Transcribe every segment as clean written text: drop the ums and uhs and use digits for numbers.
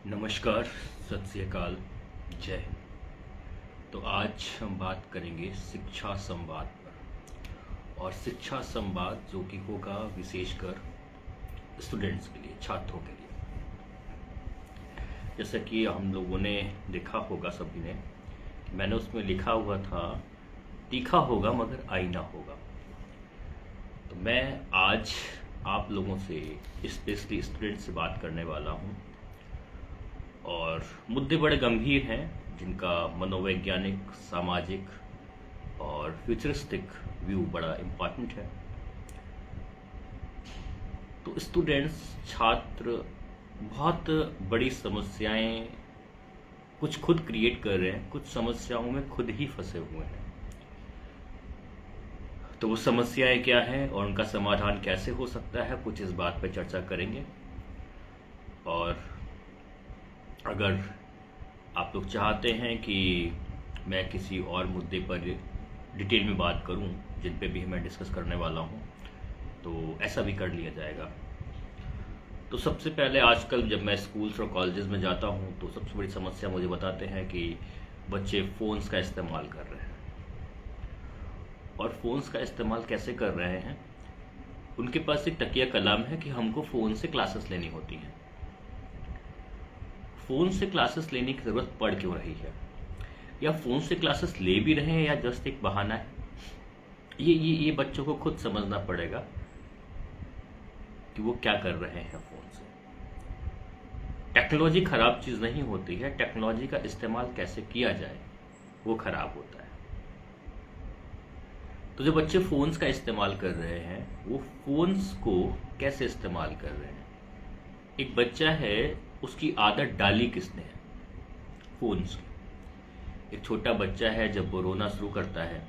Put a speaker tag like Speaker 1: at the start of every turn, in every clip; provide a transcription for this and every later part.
Speaker 1: नमस्कार, सत श्री अकाल, जय हिंद। तो आज हम बात करेंगे शिक्षा संवाद पर। और शिक्षा संवाद जो कि होगा विशेषकर स्टूडेंट्स के लिए, छात्रों के लिए। जैसा कि हम लोगों ने देखा होगा सभी ने, मैंने उसमें लिखा हुआ था तीखा होगा मगर आईना होगा। तो मैं आज आप लोगों से, स्पेशली स्टूडेंट से बात करने वाला हूँ। और मुद्दे बड़े गंभीर हैं जिनका मनोवैज्ञानिक, सामाजिक और फ्यूचरिस्टिक व्यू बड़ा इम्पॉर्टेंट है। तो स्टूडेंट्स, छात्र बहुत बड़ी समस्याएं कुछ खुद क्रिएट कर रहे हैं, कुछ समस्याओं में खुद ही फंसे हुए हैं। तो वो समस्याएं क्या हैं और उनका समाधान कैसे हो सकता है, कुछ इस बात पर चर्चा करेंगे। और अगर आप लोग चाहते हैं कि मैं किसी और मुद्दे पर डिटेल में बात करूं जिन पे भी मैं डिस्कस करने वाला हूं, तो ऐसा भी कर लिया जाएगा। तो सबसे पहले आजकल जब मैं स्कूल्स और कॉलेजेस में जाता हूं तो सबसे बड़ी समस्या मुझे बताते हैं कि बच्चे फ़ोन्स का इस्तेमाल कर रहे हैं। और फ़ोन्स का इस्तेमाल कैसे कर रहे हैं? उनके पास एक तकिया कलाम है कि हमको फ़ोन से क्लासेस लेनी होती हैं। फ़ोन से क्लासेस लेने की ज़रूरत पड़ क्यों रही है? या फ़ोन से क्लासेस ले भी रहे हैं या जस्ट एक बहाना है? ये बच्चों को खुद समझना पड़ेगा कि वो क्या कर रहे हैं फ़ोन से। टेक्नोलॉजी खराब चीज़ नहीं होती है, टेक्नोलॉजी का इस्तेमाल कैसे किया जाए वो खराब होता है। तो जो बच्चे फ़ोन्स का इस्तेमाल कर रहे हैं वो फ़ोन्स को कैसे इस्तेमाल कर रहे हैं? एक बच्चा है, उसकी आदत डाली किसने है? फ़ोन्स की। एक छोटा बच्चा है, जब वो रोना शुरू करता है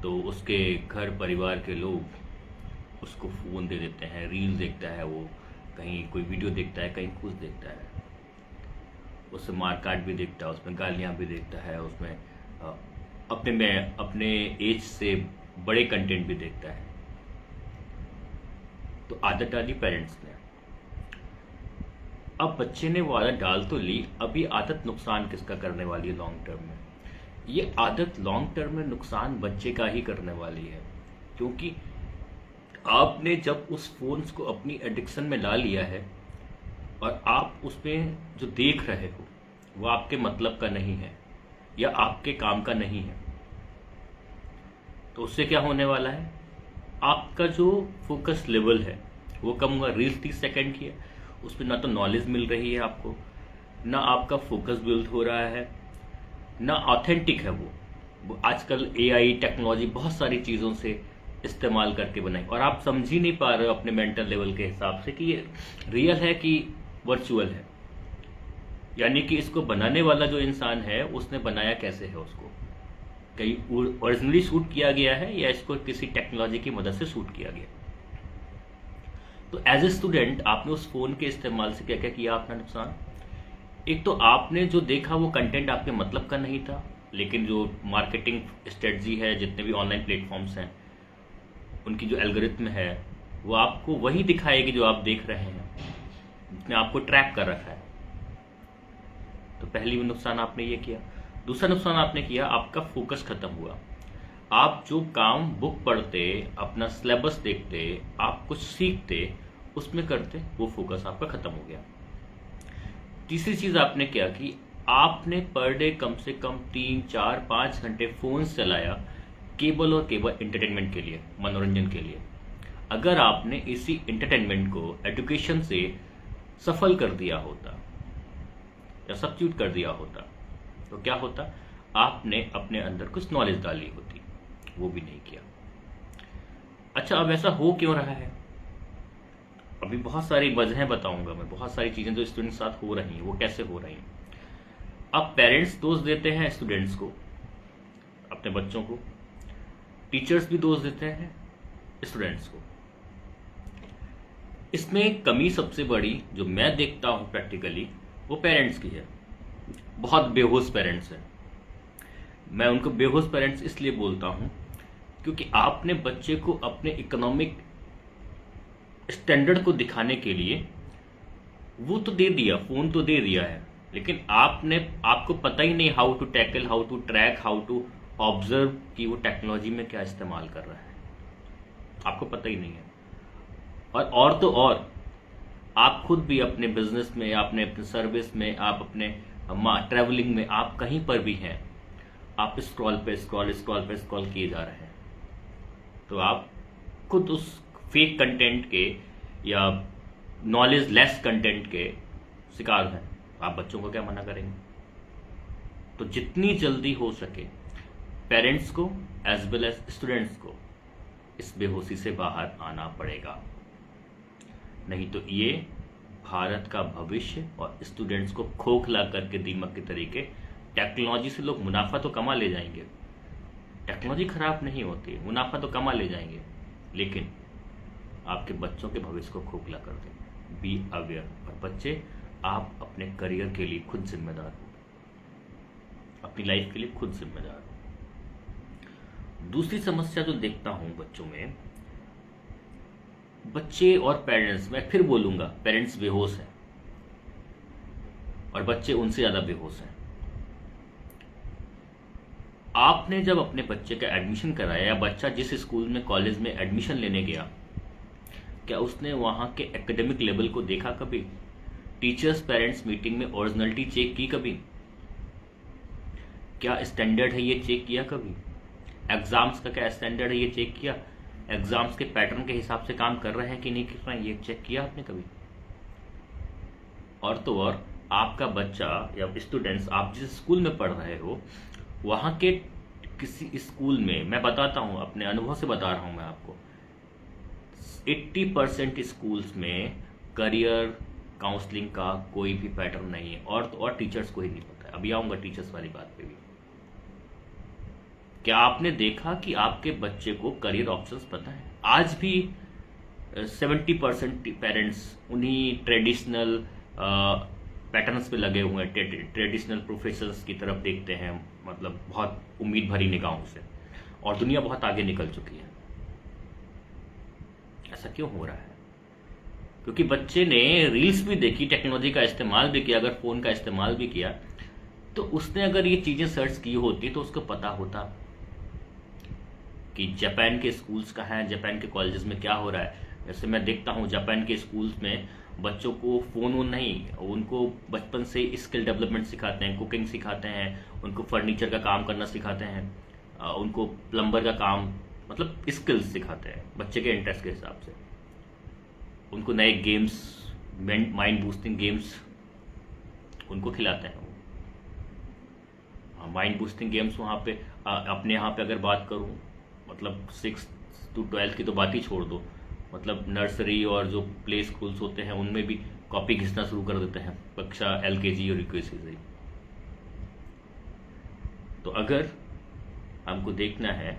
Speaker 1: तो उसके घर परिवार के लोग उसको फ़ोन दे देते हैं, रील देखता है, वो कहीं कोई वीडियो देखता है, कहीं कुछ देखता है, उसमें मारकाट भी देखता है, उसमें गालियाँ भी देखता है, उसमें अपने एज से बड़े कंटेंट भी देखता है। तो आदत डाली पेरेंट्स ने। अब बच्चे ने वो आदत डाल तो ली, अब ये आदत नुकसान किसका करने वाली है लॉन्ग टर्म में? ये आदत लॉन्ग टर्म में नुकसान बच्चे का ही करने वाली है। क्योंकि आपने जब उस फोन्स को अपनी एडिक्शन में ला लिया है और आप उसमें जो देख रहे हो वो आपके मतलब का नहीं है या आपके काम का नहीं है, तो उससे क्या होने वाला है? आपका जो फोकस लेवल है वो कम होगा। रील्स 30 सेकंड की है, उसमें ना तो नॉलेज मिल रही है आपको, ना आपका फोकस बिल्ड हो रहा है, ना ऑथेंटिक है वो आजकल एआई टेक्नोलॉजी बहुत सारी चीज़ों से इस्तेमाल करके बनाई और आप समझ ही नहीं पा रहे हो अपने मेंटल लेवल के हिसाब से कि ये रियल है कि वर्चुअल है। यानी कि इसको बनाने वाला जो इंसान है उसने बनाया कैसे है उसको? कहीं ओरिजिनली शूट किया गया है या इसको किसी टेक्नोलॉजी की मदद से शूट किया गया? तो एज ए स्टूडेंट आपने उस फोन के इस्तेमाल से क्या क्या किया अपना नुकसान? एक तो आपने जो देखा वो कंटेंट आपके मतलब का नहीं था, लेकिन जो मार्केटिंग स्ट्रेटजी है, जितने भी ऑनलाइन प्लेटफॉर्म्स हैं, उनकी जो एल्गोरिथम है वो आपको वही दिखाएगी जो आप देख रहे हैं, जिसने आपको ट्रैक कर रखा है। तो पहली नुकसान आपने ये किया। दूसरा नुकसान आपने किया, आपका फोकस खत्म हुआ। आप जो काम बुक पढ़ते, अपना सिलेबस देखते, आप कुछ सीखते, उसमें करते, वो फोकस आपका खत्म हो गया। तीसरी चीज आपने क्या की, आपने पर डे कम से कम 3, 4, 5 घंटे फोन चलाया केवल और केवल एंटरटेनमेंट के लिए, मनोरंजन के लिए। अगर आपने इसी एंटरटेनमेंट को एजुकेशन से सफल कर दिया होता या सब्स्टिट्यूट कर दिया होता तो क्या होता? आपने अपने अंदर कुछ नॉलेज डाली होती, वो भी नहीं किया। अच्छा, अब ऐसा हो क्यों रहा है? अभी बहुत सारी वजहें बताऊंगा मैं, बहुत सारी चीजें जो स्टूडेंट के साथ हो रही हैं वो कैसे हो रही हैं। अब पेरेंट्स दोष देते हैं स्टूडेंट्स को, अपने बच्चों को, टीचर्स भी दोष देते हैं स्टूडेंट्स को। इसमें कमी सबसे बड़ी जो मैं देखता हूं प्रैक्टिकली वो पेरेंट्स की है। बहुत बेहोश पेरेंट्स हैं। मैं उनको बेहोश पेरेंट्स इसलिए बोलता हूं क्योंकि आपने बच्चे को अपने इकोनॉमिक स्टैंडर्ड को दिखाने के लिए वो तो दे दिया, फोन तो दे दिया है, लेकिन आपको पता ही नहीं how to tackle, how to track, how to observe कि वो टेक्नोलॉजी में क्या इस्तेमाल कर रहा है, आपको पता ही नहीं है। और तो और आप खुद भी अपने बिजनेस में, आपने अपने सर्विस में, आप अपने ट्रैवलिंग में, आप कहीं पर भी हैं, आप स्क्रॉल पे स्क्रॉल स्क्रॉल पे स्क्रॉल किए जा रहे हैं, तो आप खुद उस फेक कंटेंट के या नॉलेज लेस कंटेंट के शिकार हैं। आप बच्चों को क्या मना करेंगे? तो जितनी जल्दी हो सके पेरेंट्स को एज वेल एज स्टूडेंट्स को इस बेहोशी से बाहर आना पड़ेगा, नहीं तो ये भारत का भविष्य और स्टूडेंट्स को खोखला करके दीमक के तरीके, टेक्नोलॉजी से लोग मुनाफा तो कमा ले जाएंगे, टेक्नोलॉजी खराब नहीं होती, मुनाफा तो कमा ले जाएंगे, लेकिन आपके बच्चों के भविष्य को खोखला कर देंगे। Be aware. और बच्चे, आप अपने करियर के लिए खुद जिम्मेदार हो, अपनी लाइफ के लिए खुद जिम्मेदार हो। दूसरी समस्या जो देखता हूं बच्चों में, बच्चे और पेरेंट्स, मैं फिर बोलूंगा पेरेंट्स बेहोश हैं और बच्चे उनसे ज्यादा बेहोश हैं। आपने जब अपने बच्चे का एडमिशन कराया या बच्चा जिस स्कूल में कॉलेज में एडमिशन लेने गया, क्या उसने वहां के एकेडमिक लेवल को देखा कभी? टीचर्स पेरेंट्स मीटिंग में ओरिजिनलिटी चेक की कभी? क्या स्टैंडर्ड है ये चेक किया कभी? एग्जाम्स का क्या स्टैंडर्ड है ये चेक किया? एग्जाम्स के पैटर्न के हिसाब से काम कर रहे हैं कि नहीं कर रहे हैं ये चेक किया आपने कभी? और तो और आपका बच्चा या स्टूडेंट्स, आप जिस स्कूल में पढ़ रहे हो वहां के किसी स्कूल में, मैं बताता हूं अपने अनुभव से बता रहा हूं मैं आपको, 80% स्कूल्स में करियर काउंसलिंग का कोई भी पैटर्न नहीं है, और तो और टीचर्स को ही नहीं पता है। अभी आऊंगा टीचर्स वाली बात पे भी। क्या आपने देखा कि आपके बच्चे को करियर ऑप्शंस पता है? आज भी 70% पेरेंट्स उन्हीं ट्रेडिशनल पैटर्न्स पे लगे हुए हैं, ट्रेडिशनल प्रोफेशंस की तरफ देखते हैं, मतलब बहुत उम्मीद भरी निगाहों से, और दुनिया बहुत आगे निकल चुकी है। ऐसा क्यों हो रहा है? क्योंकि बच्चे ने रील्स भी देखी, टेक्नोलॉजी का इस्तेमाल भी किया, अगर फोन का इस्तेमाल भी किया, तो उसने अगर ये चीजें सर्च की होती तो उसको पता होता कि जापान के स्कूल्स का है, जापान के कॉलेजेस में क्या हो रहा है। जैसे मैं देखता हूँ जापान के स्कूल्स में बच्चों को फोन वोन नहीं, उनको बचपन से स्किल डेवलपमेंट सिखाते हैं, कुकिंग सिखाते हैं, उनको फर्नीचर का काम करना सिखाते हैं, उनको प्लम्बर का काम, मतलब स्किल्स सिखाते हैं बच्चे के इंटरेस्ट के हिसाब से। उनको नए गेम्स, माइंड बूस्टिंग गेम्स उनको खिलाते हैं। माइंड बूस्टिंग गेम्स वहाँ पे अपने यहाँ पे अगर बात करूँ, मतलब 6 to 12 की तो बात ही छोड़ दो, मतलब नर्सरी और जो प्ले स्कूल्स होते हैं उनमें भी कॉपी घिसना शुरू कर देते हैं कक्षा LKG और UKG से। तो अगर हमको देखना है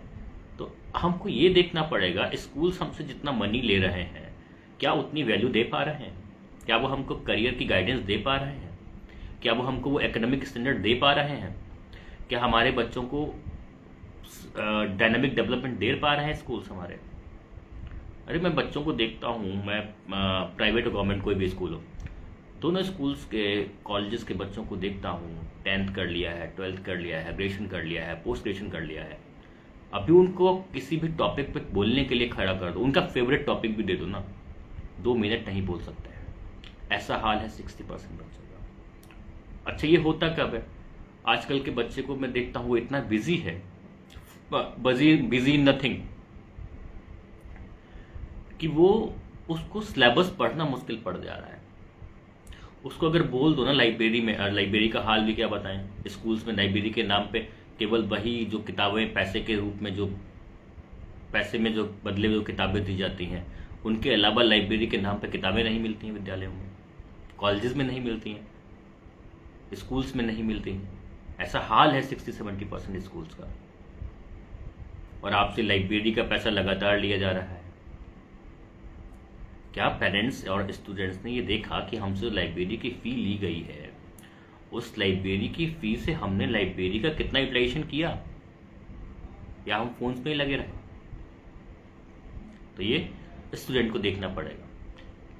Speaker 1: तो हमको ये देखना पड़ेगा स्कूल्स हमसे जितना मनी ले रहे हैं क्या उतनी वैल्यू दे पा रहे हैं? क्या वो हमको करियर की गाइडेंस दे पा रहे हैं? क्या वो हमको वो एकेडमिक स्टैंडर्ड दे पा रहे हैं? क्या हमारे बच्चों को डायनामिक डेवलपमेंट दे पा रहे हैं स्कूल्स हमारे? अरे मैं बच्चों को देखता हूँ, मैं प्राइवेट और गवर्नमेंट कोई भी स्कूल हो, दोनों स्कूल्स के कॉलेजेस के बच्चों को देखता हूँ, 10th कर लिया है, 12th कर लिया है, ग्रेजुएशन कर लिया है, पोस्ट ग्रेजुएशन कर लिया है। अभी उनको किसी भी टॉपिक पे बोलने के लिए खड़ा कर दो, उनका फेवरेट टॉपिक भी दे दो ना, 2 मिनट नहीं बोल सकते हैं। ऐसा हाल है 60% बच्चों का। अच्छा, ये होता कब है? आजकल के बच्चे को मैं देखता हूँ वो इतना बिजी है, बिजी इन नथिंग, कि वो उसको सिलेबस पढ़ना मुश्किल पड़ जा रहा है। उसको अगर बोल दो ना लाइब्रेरी में, लाइब्रेरी का हाल भी क्या बताएं, स्कूल्स में लाइब्रेरी के नाम पे केवल वही जो किताबें पैसे के रूप में, जो पैसे में जो बदले हुए किताबें दी जाती हैं, उनके अलावा लाइब्रेरी के नाम पे किताबें नहीं मिलती हैं विद्यालयों में, कॉलेजेस में नहीं मिलती हैं, स्कूल्स में नहीं मिलती हैं। ऐसा हाल है 60-70% स्कूल्स का, और आपसे लाइब्रेरी का पैसा लगातार लिया जा रहा है। क्या पेरेंट्स और स्टूडेंट्स ने ये देखा कि हमसे लाइब्रेरी की फी ली गई है, उस लाइब्रेरी की फी से हमने लाइब्रेरी का कितना यूटिलाइजेशन किया, या हम फोन्स में ही लगे रहे? तो ये स्टूडेंट को देखना पड़ेगा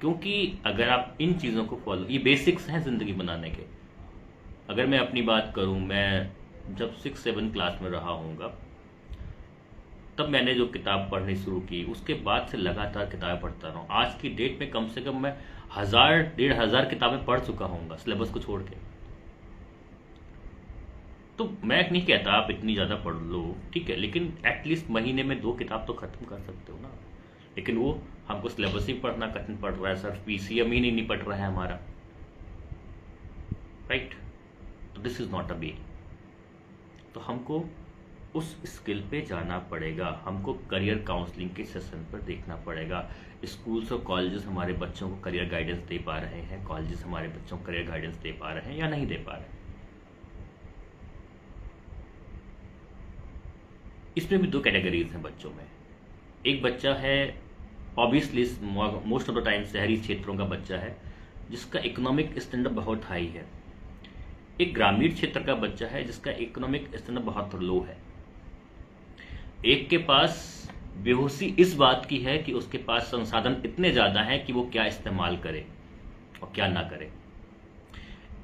Speaker 1: क्योंकि अगर आप इन चीज़ों को फॉलो, ये बेसिक्स हैं ज़िंदगी बनाने के। अगर मैं अपनी बात करूं, मैं जब 6-7 क्लास में रहा हूँगा तब मैंने जो किताब पढ़नी शुरू की, उसके बाद से लगातार किताबें पढ़ता रहा हूँ। आज की डेट में कम से कम मैं 1000-1500 किताबें पढ़ चुका हूँगा सिलेबस को छोड़ के। तो मैं नहीं कहता आप इतनी ज़्यादा पढ़ लो, ठीक है, लेकिन एटलीस्ट महीने में 2 किताब तो ख़त्म कर सकते हो ना। लेकिन वो हमको सिलेबस ही पढ़ना कठिन पड़ रहा है सर, पीसीएम ही नहीं निपट रहा है हमारा, राइट। तो दिस इज़ नॉट अ वे। तो हमको उस स्किल पे जाना पड़ेगा, हमको करियर काउंसलिंग के सेशन पर देखना पड़ेगा। स्कूल्स और कॉलेजेस हमारे बच्चों को करियर गाइडेंस दे पा रहे हैं, कॉलेजेस हमारे बच्चों को करियर गाइडेंस दे पा रहे हैं या नहीं दे पा रहे हैं। इसमें भी 2 कैटेगरीज हैं बच्चों में। एक बच्चा है, obviously most of the time शहरी क्षेत्रों का बच्चा है जिसका इकोनॉमिक स्टैंडर्ड बहुत हाई है। एक ग्रामीण क्षेत्र का बच्चा है जिसका इकोनॉमिक स्टैंडर्ड बहुत लो है। एक के पास बेहोशी इस बात की है कि उसके पास संसाधन इतने ज़्यादा हैं कि वो क्या इस्तेमाल करे और क्या ना करे।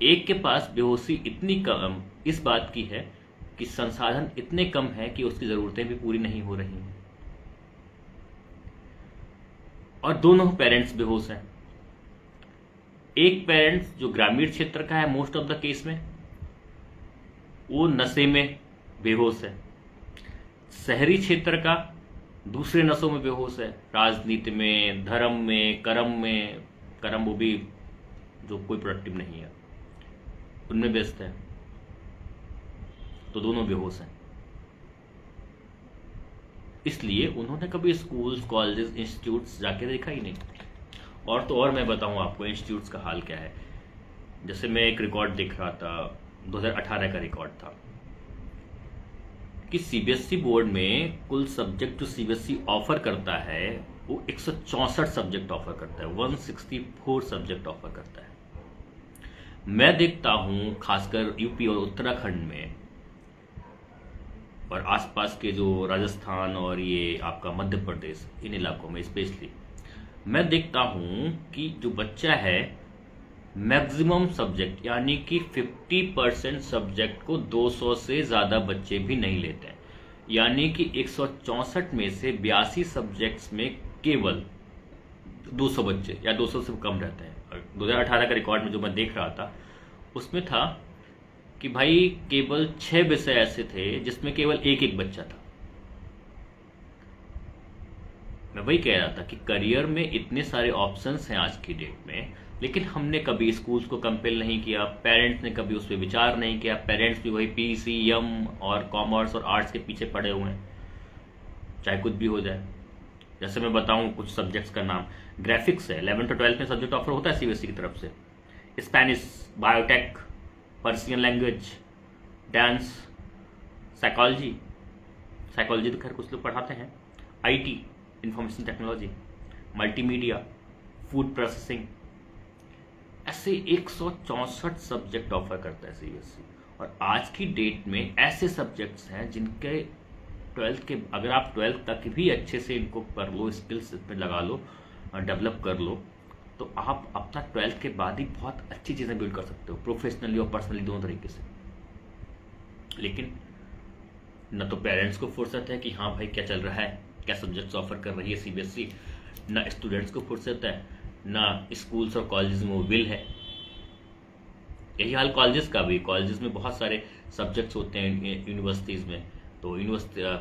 Speaker 1: एक के पास बेहोशी इतनी कम इस बात की है कि संसाधन इतने कम है कि उसकी ज़रूरतें भी पूरी नहीं हो रही हैं, और दोनों पेरेंट्स बेहोश हैं। एक पेरेंट्स जो ग्रामीण क्षेत्र का है, मोस्ट ऑफ द केस में वो नशे में बेहोश है। शहरी क्षेत्र का दूसरे नशों में बेहोश है, राजनीति में, धर्म में, कर्म वो भी जो कोई प्रोडक्टिव नहीं है उनमें व्यस्त है। तो दोनों बेहोश हैं। इसलिए उन्होंने कभी स्कूल्स, कॉलेजेस, इंस्टीट्यूट्स जाके देखा ही नहीं। और तो और मैं बताऊं आपको इंस्टीट्यूट्स का हाल क्या है। जैसे मैं एक रिकॉर्ड देख रहा था, 2018 का रिकॉर्ड था कि सीबीएसई बोर्ड में कुल सब्जेक्ट जो सीबीएसई ऑफर करता है वो 164 सब्जेक्ट ऑफर करता है, 164 सब्जेक्ट ऑफर करता है। मैं देखता हूं खासकर यूपी और उत्तराखंड में और आसपास के जो राजस्थान और ये आपका मध्य प्रदेश, इन इलाकों में स्पेशली मैं देखता हूं कि जो बच्चा है मैक्सिमम सब्जेक्ट यानी कि 50% सब्जेक्ट को 200 से ज़्यादा बच्चे भी नहीं लेते हैं। यानी कि 164 में से 82 सब्जेक्ट्स में केवल 200 बच्चे या 200 से कम रहते हैं। और 2018 का रिकॉर्ड में जो मैं देख रहा था उसमें था कि भाई केवल 6 विषय ऐसे थे जिसमें केवल एक बच्चा था। मैं वही कह रहा था कि करियर में इतने सारे ऑप्शंस हैं आज की डेट में, लेकिन हमने कभी स्कूल्स को कंपेल नहीं किया, पेरेंट्स ने कभी उस पर विचार नहीं किया। पेरेंट्स भी वही पीसीएम और कॉमर्स और आर्ट्स के पीछे पड़े हुए हैं, चाहे कुछ भी हो जाए। जैसे मैं बताऊं कुछ सब्जेक्ट्स का नाम, ग्राफिक्स है, 11 to 12 में सब्जेक्ट ऑफर होता है सीबीएसई की तरफ से। Spanish, biotech, Persian language, dance, psychology तो खैर कुछ लोग पढ़ाते हैं, IT, information technology, multimedia, food processing, ऐसे 164 सब्जेक्ट ऑफर करता है सीबीएसई। और आज की डेट में ऐसे सब्जेक्ट्स हैं जिनके 12th के, अगर आप 12th तक भी अच्छे से इनको कर लो, स्किल्स इसमें लगा लो, डेवलप कर लो, तो आप अपना 12th के बाद ही बहुत अच्छी चीज़ें बिल्ड कर सकते हो, प्रोफेशनली और पर्सनली दोनों तरीके से। लेकिन न तो पेरेंट्स को फुर्सत है कि हाँ भाई क्या चल रहा है, क्या सब्जेक्ट्स ऑफर कर रही है सीबीएसई, ना स्टूडेंट्स को फुर्सत है, ना स्कूल्स और कॉलेजेस में वो विल है। यही हाल कॉलेजेस का भी। कॉलेजेस में बहुत सारे सब्जेक्ट्स होते हैं यूनिवर्सिटीज़ में, तो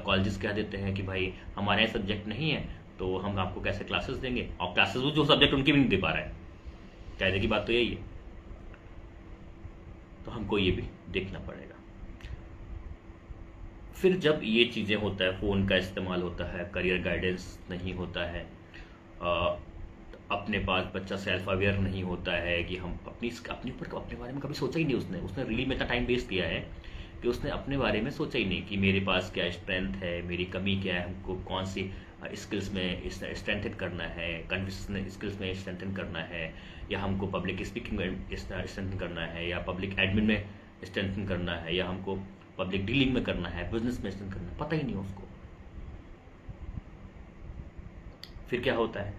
Speaker 1: कॉलेजेस कह देते हैं कि भाई हमारे यहाँ सब्जेक्ट नहीं है तो हम आपको कैसे क्लासेस देंगे, और क्लासेस वो जो सब्जेक्ट उनके भी नहीं दे पा रहा है। कहने की बात तो यही है। तो हमको ये भी देखना पड़ेगा। फिर जब ये चीज़ें होता है, फ़ोन का इस्तेमाल होता है, करियर गाइडेंस नहीं होता है, अपने पास बच्चा सेल्फ अवेयर नहीं होता है कि हम अपने बारे में कभी सोचा ही नहीं। उसने रियली में इतना टाइम वेस्ट किया है कि उसने अपने बारे में सोचा ही नहीं कि मेरे पास क्या स्ट्रेंथ है, मेरी कमी क्या है, हमको कौन सी स्किल्स में स्ट्रेंथन करना है, कन्वर्सेशनल स्किल्स में स्ट्रेंथन करना है, या हमको पब्लिक स्पीकिंग में स्ट्रेंथन करना है, या पब्लिक एडमिन में स्ट्रेंथन करना है, या हमको पब्लिक डीलिंग में करना है, बिजनेस में स्ट्रेंथन करना है, पता ही नहीं उसको। फिर क्या होता है,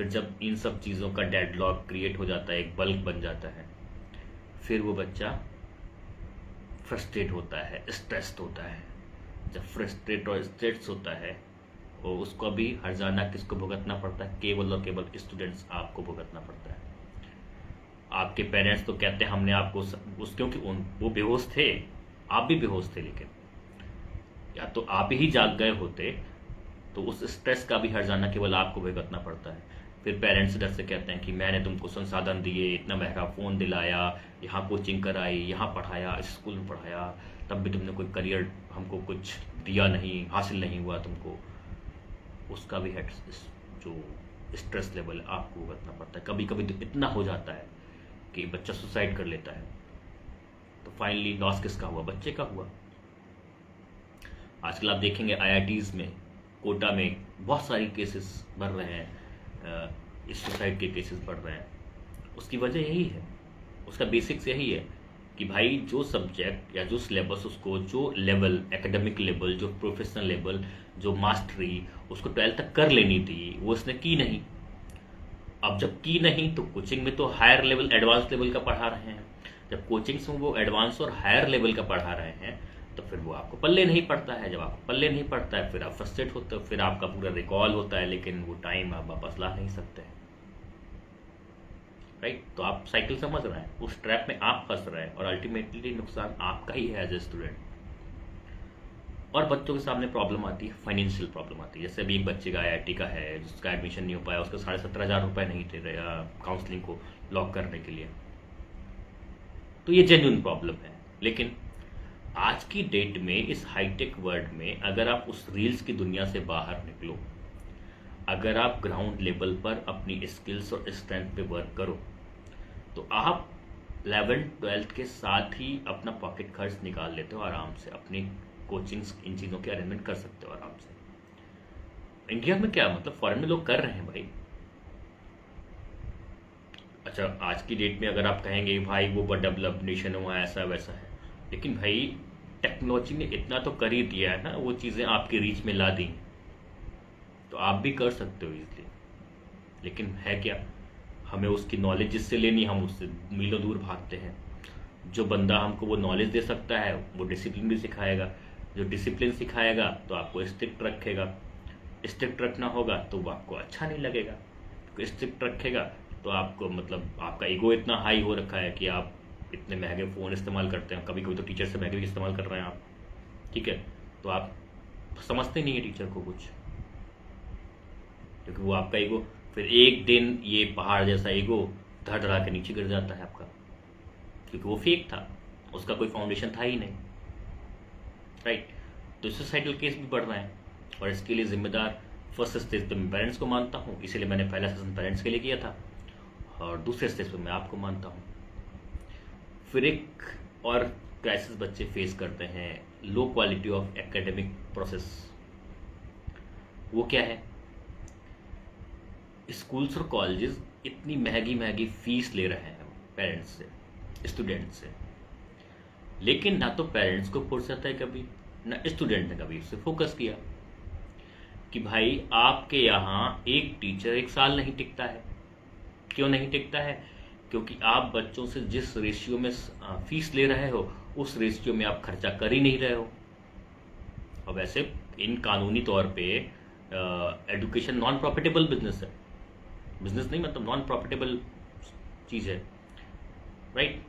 Speaker 1: फिर जब इन सब चीज़ों का डेडलॉक क्रिएट हो जाता है, एक बल्क बन जाता है, फिर वो बच्चा फ्रस्ट्रेट होता है, स्ट्रेस्ड होता है। जब फ्रस्ट्रेट और स्ट्रेस होता है, और उसको भी हर्जाना किसको भुगतना पड़ता है? केवल और केवल स्टूडेंट्स आपको भुगतना पड़ता है। आपके पेरेंट्स तो कहते हैं हमने आपको उस क्योंकि वो बेहोश थे, आप भी बेहोश थे, लेकिन या तो आप ही जाग गए होते, तो उस स्ट्रेस का भी हर्जाना केवल आपको भुगतना पड़ता है। फिर पेरेंट्स इधर से कहते हैं कि मैंने तुमको संसाधन दिए, इतना महंगा फ़ोन दिलाया, यहाँ कोचिंग कराई, यहाँ पढ़ाया, इस स्कूल में पढ़ाया, तब भी तुमने कोई करियर हमको कुछ दिया नहीं, हासिल नहीं हुआ तुमको। उसका भी हेड जो स्ट्रेस लेवल आपको भुगतना पड़ता है। कभी कभी तो इतना हो जाता है कि बच्चा सुसाइड कर लेता है। तो फाइनली लॉस किसका हुआ? बच्चे का हुआ। आजकल आप देखेंगे आईआईटीज़ में, कोटा में बहुत सारी केसेस बढ़ रहे हैं, इस सुसाइड के केसेस बढ़ रहे हैं। उसकी वजह यही है, उसका बेसिक्स यही है कि भाई जो सब्जेक्ट या जो सिलेबस उसको, जो लेवल, एकेडमिक लेवल, जो प्रोफेशनल लेवल, जो मास्टरी उसको 12th तक कर लेनी थी, वो उसने की नहीं। अब जब की नहीं तो कोचिंग में तो हायर लेवल, एडवांस लेवल का पढ़ा रहे हैं। जब कोचिंग्स में वो एडवांस और हायर लेवल का पढ़ा रहे हैं, तो फिर वो आपको पल्ले नहीं पड़ता है। जब आपको पल्ले नहीं पड़ता है, फिर आप फ्रस्ट्रेट होते हो, फिर आपका पूरा रिकॉल होता है, लेकिन वो टाइम आप वापस ला नहीं सकते हैं। राइट? तो आप साइकिल समझ रहे हैं, उस ट्रैप में आप फंस रहे हैं, और अल्टीमेटली नुकसान आपका ही है एज ए स्टूडेंट। और बच्चों के सामने प्रॉब्लम आती है, फाइनेंशियल प्रॉब्लम आती है। जैसे अभी एक बच्चे का आईआईटी का है, जिसका एडमिशन नहीं हो पाया, उसका 17,500 रुपये नहीं थे काउंसलिंग को लॉक करने के लिए। तो ये जेन्युइन प्रॉब्लम है। लेकिन आज की डेट में, इस हाईटेक वर्ल्ड में, अगर आप उस रील्स की दुनिया से बाहर निकलो, अगर आप ग्राउंड लेवल पर अपनी स्किल्स और स्ट्रेंथ पे वर्क करो, तो आप 11th-12th के साथ ही अपना पॉकेट खर्च निकाल लेते हो आराम से, अपनी कोचिंग्स, इन चीज़ों के अरेंजमेंट कर सकते हो आराम से। इंडिया में क्या मतलब, फॉरेन में लोग कर रहे हैं भाई। अच्छा, आज की डेट में अगर आप कहेंगे भाई वो बड़ा डेवलप्ड नेशन है, वहाँ ऐसा वैसा है, लेकिन भाई टेक्नोलॉजी ने इतना तो कर ही दिया है ना, वो चीज़ें आपके रीच में ला दी, तो आप भी कर सकते हो इजीली। लेकिन है क्या, हमें उसकी नॉलेज जिससे लेनी, हम उससे मीलों दूर भागते हैं। जो बंदा हमको वो नॉलेज दे सकता है, वो डिसिप्लिन भी सिखाएगा। जो डिसिप्लिन सिखाएगा तो आपको स्ट्रिक्ट रखेगा। स्ट्रिक्ट रखना होगा तो वो आपको अच्छा नहीं लगेगा, क्योंकि स्ट्रिक्ट रखेगा तो आपको, मतलब आपका ईगो इतना हाई हो रखा है कि आप इतने महंगे फ़ोन इस्तेमाल करते हैं, कभी कभी तो टीचर से महंगे भी इस्तेमाल कर रहे हैं आप, ठीक है, तो आप समझते नहीं है टीचर को कुछ, क्योंकि वो आपका ईगो, फिर एक दिन ये पहाड़ जैसा ईगो धड़ धड़ा के नीचे गिर जाता है आपका, क्योंकि वो फेक था, उसका कोई फाउंडेशन था ही नहीं। राइट? तो सुसाइडल केस भी बढ़ रहे हैं, और इसके लिए जिम्मेदार फर्स्ट स्टेज पे मैं पेरेंट्स को मानता हूँ, इसीलिए मैंने पहला सेशन पेरेंट्स के लिए किया था, और दूसरे स्टेज पे मैं आपको मानता हूँ। फिर एक और क्राइसिस बच्चे फेस करते हैं, low quality of academic process. वो क्या है? स्कूल्स और कॉलेजेस इतनी महंगी महंगी फीस ले रहे हैं पेरेंट्स से, स्टूडेंट से, लेकिन ना तो पेरेंट्स को फुर्सत है कभी, ना स्टूडेंट ने कभी उससे फोकस किया कि भाई आपके यहाँ एक टीचर 1 साल नहीं टिकता है। क्यों नहीं टिकता है? क्योंकि आप बच्चों से जिस रेशियो में फीस ले रहे हो, उस रेशियो में आप खर्चा कर ही नहीं रहे हो। और वैसे इन कानूनी तौर पे एजुकेशन नॉन प्रॉफिटेबल बिजनेस है, बिजनेस नहीं मतलब नॉन प्रॉफिटेबल चीज़ है, राइट?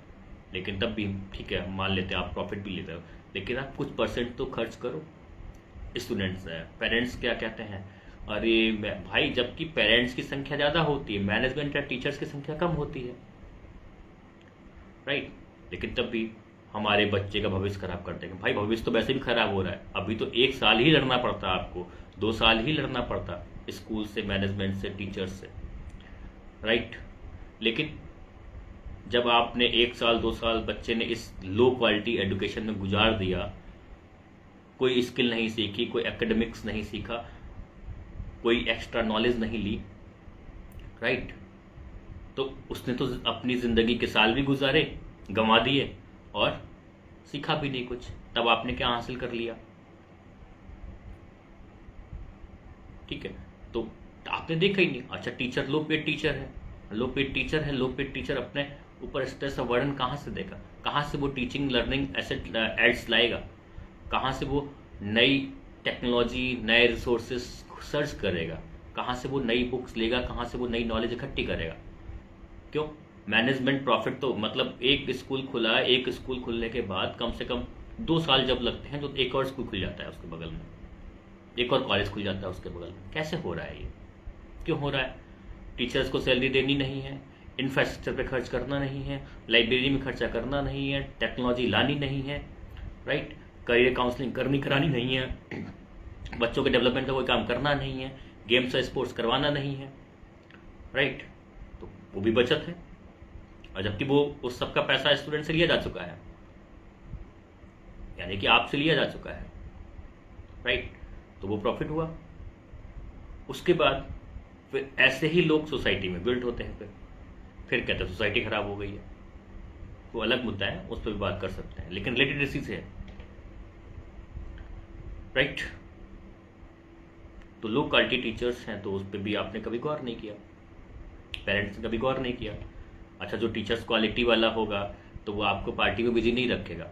Speaker 1: लेकिन तब भी ठीक है, मान लेते हैं आप प्रॉफिट भी लेते हो, लेकिन आप कुछ परसेंट तो खर्च करो। स्टूडेंट्स हैं, पेरेंट्स क्या कहते हैं, अरे भाई जबकि पेरेंट्स की संख्या ज़्यादा होती है, मैनेजमेंट या टीचर्स की संख्या कम होती है, राइट? लेकिन तब भी हमारे बच्चे का भविष्य खराब करते हैं। भाई भविष्य तो वैसे भी खराब हो रहा है, अभी तो 1 साल ही लड़ना पड़ता आपको, 2 साल ही लड़ना पड़ता स्कूल से, मैनेजमेंट से, टीचर्स से, राइट? लेकिन जब आपने 1 साल 2 साल बच्चे ने इस लो क्वालिटी एजुकेशन में गुजार दिया, कोई स्किल नहीं सीखी, कोई एकेडमिक्स नहीं सीखा, कोई एक्स्ट्रा नॉलेज नहीं ली, राइट? तो उसने तो अपनी ज़िंदगी के साल भी गुजारे, गंवा दिए, और सीखा भी नहीं कुछ। तब आपने क्या हासिल कर लिया? ठीक है, तो आपने आपने देखा ही नहीं। अच्छा, टीचर लो पेड टीचर है, लो पेड टीचर है, लो पेड टीचर अपने ऊपर स्ट्रेस और वर्डन कहाँ से देगा? कहाँ से वो टीचिंग लर्निंग एसेट एड्स लाएगा? कहाँ से वो नई टेक्नोलॉजी, नए रिसोर्सेज सर्च करेगा? कहाँ से वो नई बुक्स लेगा? कहाँ से वो नई नॉलेज इकट्ठी करेगा? क्यों? मैनेजमेंट प्रॉफिट तो मतलब एक स्कूल खुला, एक स्कूल खुलने के बाद कम से कम 2 साल जब लगते हैं तो एक और स्कूल खुल जाता है उसके बगल में, एक और कॉलेज खुल जाता है उसके बगल में। कैसे हो रहा है ये? क्यों हो रहा है? टीचर्स को सैलरी देनी नहीं है, इंफ्रास्ट्रक्चर पे खर्च करना नहीं है, लाइब्रेरी में खर्चा करना नहीं है, टेक्नोलॉजी लानी नहीं है, राइट, करियर काउंसलिंग करानी नहीं है, बच्चों के डेवलपमेंट का कोई काम करना नहीं है, गेम्स और स्पोर्ट्स करवाना नहीं है, राइट, तो वो भी बचत है। और जबकि वो उस सब का पैसा स्टूडेंट से लिया जा चुका है, यानी कि आपसे लिया जा चुका है, राइट, तो वो प्रॉफिट हुआ। उसके बाद फिर ऐसे ही लोग सोसाइटी में बिल्ड होते हैं, फिर कहते हैं सोसाइटी खराब हो गई है। वो अलग मुद्दा है, उस पर भी बात कर सकते हैं, लेकिन रिलेटेड इसी से है, राइट। तो लो क्वालिटी टीचर्स हैं तो उस पर भी आपने कभी गौर नहीं किया, पेरेंट्स ने कभी गौर नहीं किया। अच्छा, जो टीचर्स क्वालिटी वाला होगा तो वो आपको पार्टी में बिजी नहीं रखेगा,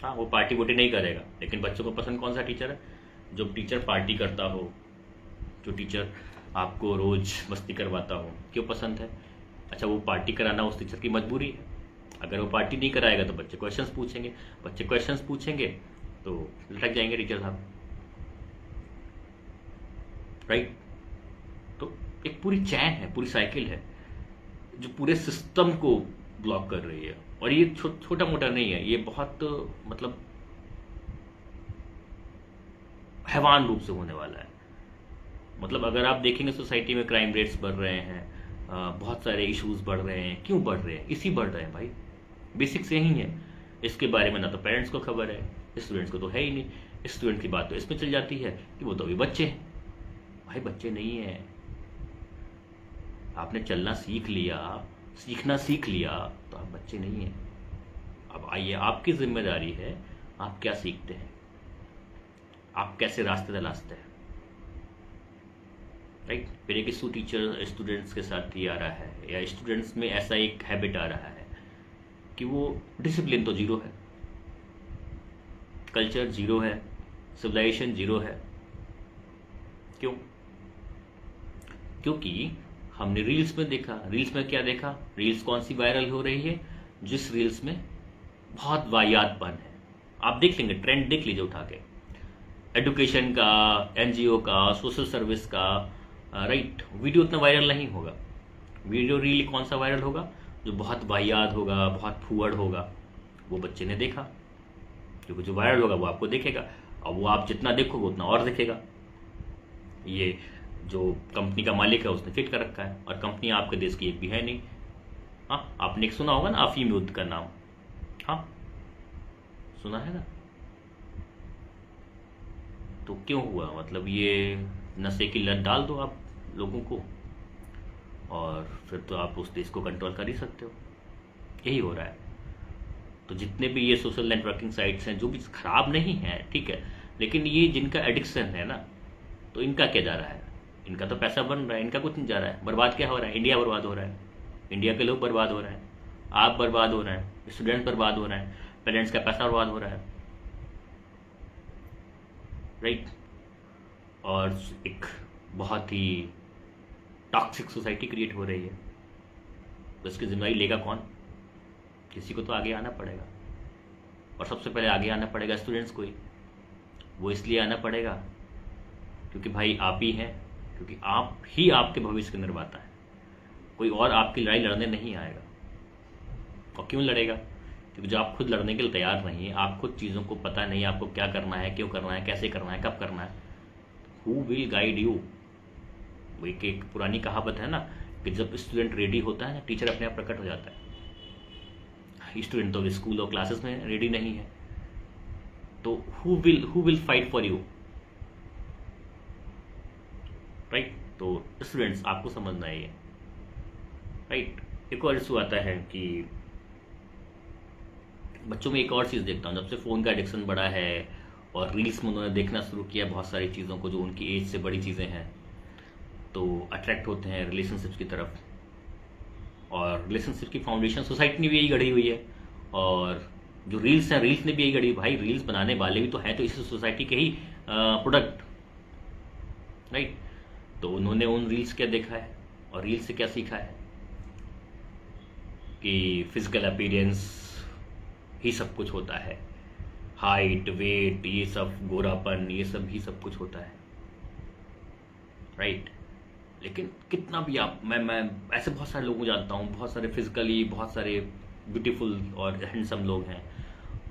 Speaker 1: हाँ, वो पार्टी वोटी नहीं करेगा, लेकिन बच्चों को पसंद कौन सा टीचर है? जो टीचर पार्टी करता हो, जो टीचर आपको रोज मस्ती करवाता हो। क्यों पसंद है? अच्छा, वो पार्टी कराना उस टीचर की मजबूरी है। अगर वो पार्टी नहीं कराएगा तो बच्चे क्वेश्चंस पूछेंगे, बच्चे क्वेश्चंस पूछेंगे तो लटक जाएंगे टीचर साहब, राइट। तो एक पूरी चैन है, पूरी साइकिल है जो पूरे सिस्टम को ब्लॉक कर रही है। और ये छोटा मोटा नहीं है, ये बहुत मतलब हैवान रूप से होने वाला है। मतलब अगर आप देखेंगे सोसाइटी में क्राइम रेट्स बढ़ रहे हैं, बहुत सारे इश्यूज बढ़ रहे हैं। क्यों बढ़ रहे हैं? इसी बढ़ रहे हैं भाई, बेसिक्स यही है। इसके बारे में ना तो पेरेंट्स को खबर है, स्टूडेंट्स को तो है ही नहीं। स्टूडेंट की बात तो इसमें चल जाती है कि वो तो अभी बच्चे हैं। भाई बच्चे नहीं है, आपने चलना सीख लिया, सीखना सीख लिया तो आप बच्चे नहीं हैं। अब आइए, आपकी जिम्मेदारी है आप क्या सीखते हैं, आप कैसे रास्ते तलाशते हैं, राइट। फिर एक इशू टीचर स्टूडेंट्स के साथ ही आ रहा है, या स्टूडेंट्स में ऐसा एक हैबिट आ रहा है कि वो डिसिप्लिन तो जीरो है, कल्चर जीरो है, सिविलाइजेशन जीरो है। क्यों? क्योंकि हमने रील्स में देखा। रील्स में क्या देखा? रील्स कौन सी वायरल हो रही है? जिस रील्स में बहुत वाहियातपन है। आप देख लेंगे, ट्रेंड देख लीजिए उठा के, एजुकेशन का, एनजीओ का, सोशल सर्विस का, राइट। वीडियो उतना वायरल नहीं होगा। वीडियो रील कौन सा वायरल होगा? जो बहुत वाहियात होगा, बहुत फूहड़ होगा, वो बच्चे ने देखा। क्योंकि जो वायरल होगा वो आपको देखेगा, और वो आप जितना देखोगे उतना और देखेगा। ये जो कंपनी का मालिक है उसने फिट कर रखा है, और कंपनी आपके देश की एक भी है नहीं। हाँ, आपने एक सुना होगा ना, अफीम युद्ध का नाम, हाँ सुना है ना। तो क्यों हुआ? मतलब ये नशे की लत डाल दो आप लोगों को, और फिर तो आप उस देश को कंट्रोल कर ही सकते हो। यही हो रहा है। तो जितने भी ये सोशल नेटवर्किंग साइट्स हैं, जो भी खराब नहीं है, ठीक है, लेकिन ये जिनका एडिक्शन है ना, तो इनका क्या जा रहा है? इनका तो पैसा बन रहा है, इनका कुछ नहीं जा रहा है। बर्बाद क्या हो रहा है? इंडिया बर्बाद हो रहा है, इंडिया के लोग बर्बाद हो रहे हैं, आप बर्बाद हो रहे हैं, स्टूडेंट बर्बाद हो रहे हैं, पेरेंट्स का पैसा बर्बाद हो रहा है, राइट। और एक बहुत ही टॉक्सिक सोसाइटी क्रिएट हो रही है। तो इसकी जिम्मेदारी लेगा कौन? किसी को तो आगे आना पड़ेगा, और सबसे पहले आगे आना पड़ेगा स्टूडेंट्स को ही। वो इसलिए आना पड़ेगा क्योंकि भाई आप ही हैं, क्योंकि आप ही आपके भविष्य के निर्माता है। कोई और आपकी लड़ाई लड़ने नहीं आएगा। और क्यों लड़ेगा? क्योंकि जो आप खुद लड़ने के लिए तैयार नहीं है, आप खुद चीज़ों को पता नहीं, आपको क्या करना है, क्यों करना है, कैसे करना है, कब करना है, हु विल गाइड यू? वो एक पुरानी कहावत है ना कि जब स्टूडेंट रेडी होता है ना, टीचर अपने आप प्रकट हो जाता है। स्टूडेंट तो स्कूल और क्लासेस में रेडी नहीं है, तो who will fight for you, right. तो स्टूडेंट्स आपको समझना है ये, राइट। एक और इशू आता है कि बच्चों में एक और चीज़ देखता हूँ, जब से फ़ोन का एडिक्शन बढ़ा है और रील्स में उन्होंने देखना शुरू किया बहुत सारी चीज़ों को जो उनकी एज से बड़ी चीज़ें हैं, तो अट्रैक्ट होते हैं रिलेशनशिप्स की तरफ, और रिलेशनशिप की फाउंडेशन सोसाइटी ने भी यही गढ़ी हुई है, और जो रील्स हैं रील्स ने भी यही गढ़ी। भाई रील्स बनाने वाले भी तो हैं तो इसी सोसाइटी के ही प्रोडक्ट, राइट। तो उन्होंने उन रील्स क्या देखा है और रील्स से क्या सीखा है कि फिजिकल अपीयरेंस ही सब कुछ होता है, हाइट वेट ये सब, गोरापन ये सब ही सब कुछ होता है, राइट। लेकिन कितना भी आप मैं ऐसे बहुत सारे लोगों को जानता हूँ, बहुत सारे फिजिकली बहुत सारे ब्यूटीफुल और हैंडसम लोग हैं,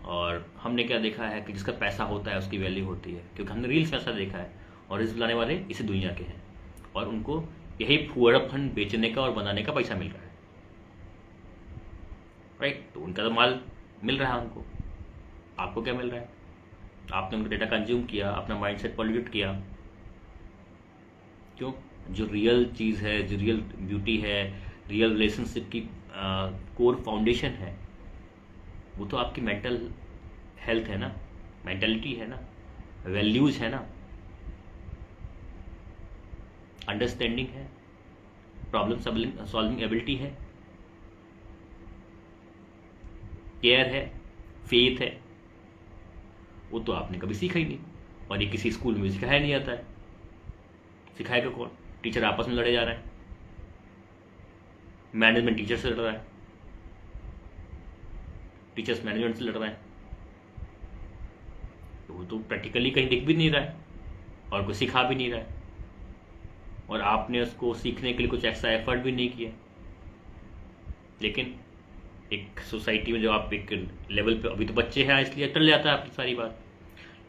Speaker 1: और हमने क्या देखा है कि जिसका पैसा होता है उसकी वैल्यू होती है, क्योंकि हमने रील्स में ऐसा देखा है। और रील्स बनाने वाले इसी दुनिया के हैं, और उनको यही फूहड़पन बेचने का और बनाने का पैसा मिल रहा है, राइट। तो उनका तो माल मिल रहा है उनको, आपको क्या मिल रहा है? आपने उनका डेटा कंज्यूम किया, अपना माइंडसेट पॉल्यूट किया। क्यों? जो रियल चीज़ है, जो रियल ब्यूटी है, रियल रिलेशनशिप की कोर फाउंडेशन है, वो तो आपकी मेंटल हेल्थ है ना, मेंटलिटी है ना, वैल्यूज है ना, अंडरस्टैंडिंग है, प्रॉब्लम सॉल्विंग एबिलिटी है, केयर है, फेथ है। वो तो आपने कभी सीखा ही नहीं, और ये किसी स्कूल में सिखाया नहीं जाता है। सिखाएगा कौन? टीचर आपस में लड़े जा रहा है, मैनेजमेंट टीचर से लड़ रहा है, टीचर्स मैनेजमेंट से लड़ रहे हैं। तो वो तो प्रैक्टिकली कहीं दिख भी नहीं रहा है और कोई सिखा भी नहीं रहा है, और आपने उसको सीखने के लिए कुछ एक्स्ट्रा एफर्ट भी नहीं किया। लेकिन एक सोसाइटी में जब आप एक लेवल पे, अभी तो बच्चे हैं इसलिए टल जाता है आपकी सारी बात,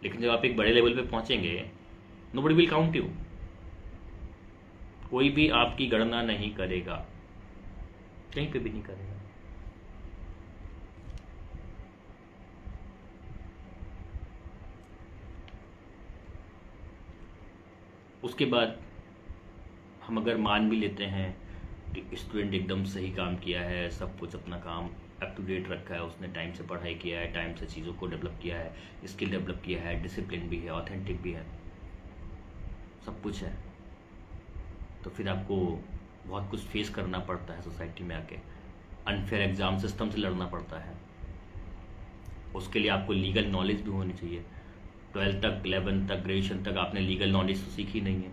Speaker 1: लेकिन जब आप एक बड़े लेवल पे पहुंचेंगे, नोबडी विल काउंट यू, कोई भी आपकी गणना नहीं करेगा, कहीं पे भी नहीं करेगा। उसके बाद हम अगर मान भी लेते हैं कि स्टूडेंट एकदम सही काम किया है, सब कुछ अपना काम अप टू डेट रखा है, उसने टाइम से पढ़ाई किया है, टाइम से चीज़ों को डेवलप किया है, स्किल डेवलप किया है, डिसिप्लिन भी है, ऑथेंटिक भी है, सब कुछ है, तो फिर आपको बहुत कुछ फेस करना पड़ता है सोसाइटी में आके। अनफेयर एग्ज़ाम सिस्टम से लड़ना पड़ता है, उसके लिए आपको लीगल नॉलेज भी होनी चाहिए। 12th तक, 11th तक, ग्रेजुएशन तक आपने लीगल नॉलेज तो सीखी नहीं है,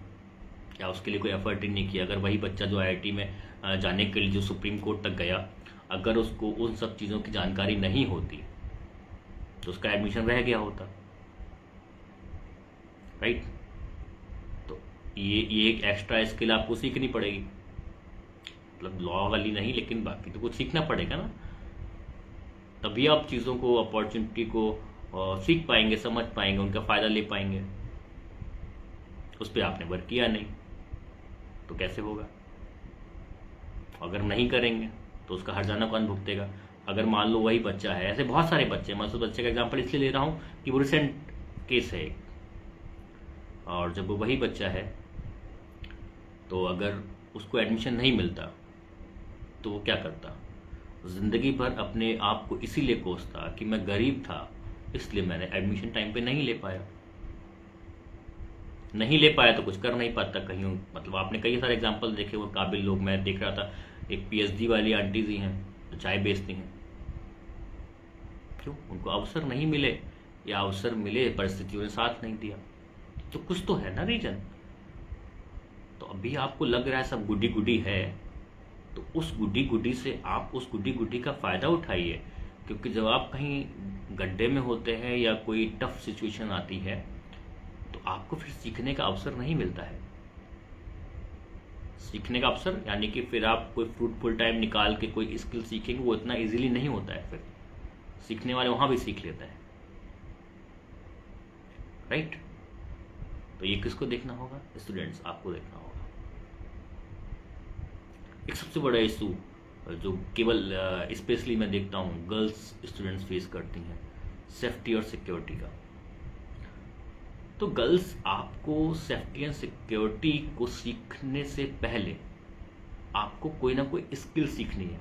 Speaker 1: क्या उसके लिए कोई एफर्ट ही नहीं किया? अगर वही बच्चा जो आईआईटी में जाने के लिए जो सुप्रीम कोर्ट तक गया, अगर उसको उन सब चीज़ों की जानकारी नहीं होती तो उसका एडमिशन रह गया होता, राइट। तो ये एक एक्स्ट्रा स्किल आपको सीखनी पड़ेगी, मतलब लॉ वाली नहीं, लेकिन बाकी तो कुछ सीखना पड़ेगा ना, तभी आप चीज़ों को, अपॉर्चुनिटी को सीख पाएंगे, समझ पाएंगे, उनका फ़ायदा ले पाएंगे। उस पर आपने वर्क किया नहीं तो कैसे होगा? अगर नहीं करेंगे तो उसका हर्जाना कौन भुगतेगा? अगर मान लो वही बच्चा है, ऐसे बहुत सारे बच्चे, मैं उस बच्चे का एग्जांपल इसलिए ले रहा हूँ कि वो रिसेंट केस है, और जब वो वही बच्चा है तो अगर उसको एडमिशन नहीं मिलता तो वो क्या करता? ज़िंदगी भर अपने आप को इसीलिए कोसता कि मैं गरीब था इसलिए मैंने एडमिशन टाइम पे नहीं ले पाया। नहीं ले पाया तो कुछ कर नहीं पाता कहीं, मतलब आपने कई सारे एग्जांपल देखे, वो काबिल लोग, मैं देख रहा था एक पीएचडी वाली आंटी जी हैं जो चाय बेचती हैं, क्यों? उनको अवसर नहीं मिले, या अवसर मिले परिस्थितियों ने साथ नहीं दिया, तो कुछ तो है ना रीजन। तो अभी आपको लग रहा है सब गुड्डी गुड्डी है, तो उस गुड्डी गुड्डी से आप उस गुड्डी गुड्डी का फ़ायदा उठाइए, क्योंकि जब आप कहीं गड्ढे में होते हैं या कोई टफ सिचुएशन आती है तो आपको फिर सीखने का अवसर नहीं मिलता है। सीखने का अवसर यानी कि फिर आप कोई फ्रूटफुल टाइम निकाल के कोई स्किल सीखेंगे, वो इतना इजीली नहीं होता है। फिर सीखने वाले वहाँ भी सीख लेते हैं, राइट। तो ये किसको देखना होगा? स्टूडेंट्स, आपको देखना होगा। एक सबसे बड़ा इशू जो केवल स्पेशली मैं देखता हूँ गर्ल्स स्टूडेंट्स फेस करती हैं, सेफ्टी और सिक्योरिटी का। तो गर्ल्स, आपको सेफ्टी एंड सिक्योरिटी को सीखने से पहले आपको कोई ना कोई स्किल सीखनी है।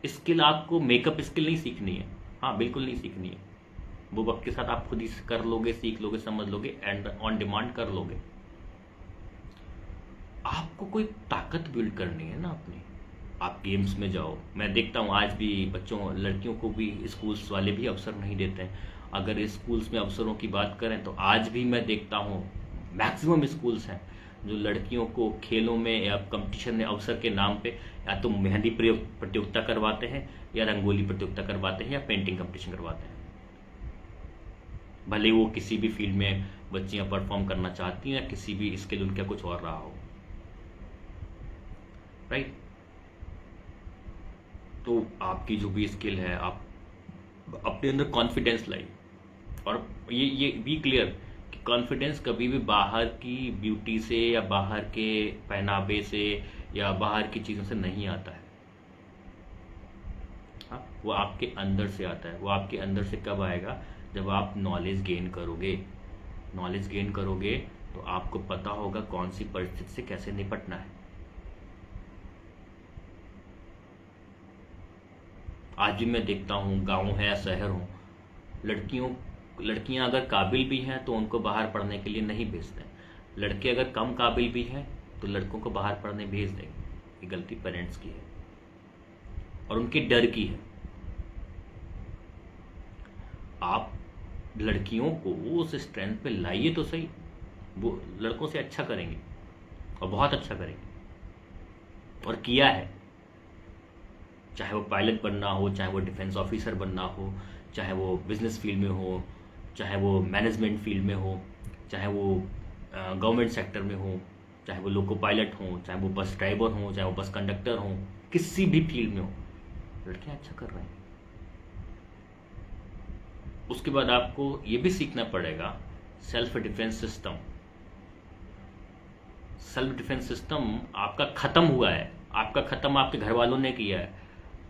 Speaker 1: स्किल आपको मेकअप स्किल नहीं सीखनी है, हाँ बिल्कुल नहीं सीखनी है, वो वक्त के साथ आप खुद ही कर लोगे, सीख लोगे, समझ लोगे, एंड ऑन डिमांड कर लोगे। आपको कोई ताकत बिल्ड करनी है ना अपनी। आप गेम्स में जाओ। मैं देखता हूँ आज भी बच्चों लड़कियों को भी स्कूल्स वाले भी अवसर नहीं देते हैं। अगर स्कूल्स में अवसरों की बात करें तो आज भी मैं देखता हूँ मैक्सिमम स्कूल्स हैं जो लड़कियों को खेलों में या कंपटीशन में अवसर के नाम पे या तो मेहंदी प्रतियोगिता करवाते हैं या रंगोली प्रतियोगिता करवाते हैं या पेंटिंग कंपटीशन करवाते हैं। भले वो किसी भी फील्ड में बच्चियां परफॉर्म करना चाहती हैं या किसी भी स्किल उनका कुछ और रहा हो, राइट। तो आपकी जो भी स्किल है आप अपने अंदर कॉन्फिडेंस लाइए। और ये बी क्लियर कि कॉन्फिडेंस कभी भी बाहर की ब्यूटी से या बाहर के पहनावे से या बाहर की चीज़ों से नहीं आता है। हाँ, वो आपके अंदर से आता है। वो आपके अंदर से कब आएगा? जब आप नॉलेज गेन करोगे। नॉलेज गेन करोगे तो आपको पता होगा कौन सी परिस्थिति से कैसे निपटना है। आज भी मैं देखता हूँ गांव है या शहर हो, लड़कियां अगर काबिल भी हैं तो उनको बाहर पढ़ने के लिए नहीं भेजते। लड़के अगर कम काबिल भी हैं तो लड़कों को बाहर पढ़ने भेज देंगे। ये गलती पेरेंट्स की है और उनके डर की है। आप लड़कियों को उस स्ट्रेंथ पे लाइए तो सही, वो लड़कों से अच्छा करेंगे और बहुत अच्छा करेंगे। और किया है, चाहे वो पायलट बनना हो, चाहे वो डिफेंस ऑफिसर बनना हो, चाहे वो बिजनेस फील्ड में हो, चाहे वो मैनेजमेंट फील्ड में हो, चाहे वो गवर्नमेंट सेक्टर में हो, चाहे वो लोको पायलट हो, चाहे वो बस ड्राइवर हो, चाहे वो बस कंडक्टर हो, किसी भी फील्ड में हो, लड़कियां अच्छा कर रहे हैं। उसके बाद आपको ये भी सीखना पड़ेगा self defence system. Self defence system आपका खत्म हुआ है। आपका खत्म आपके घर वालों ने किया है,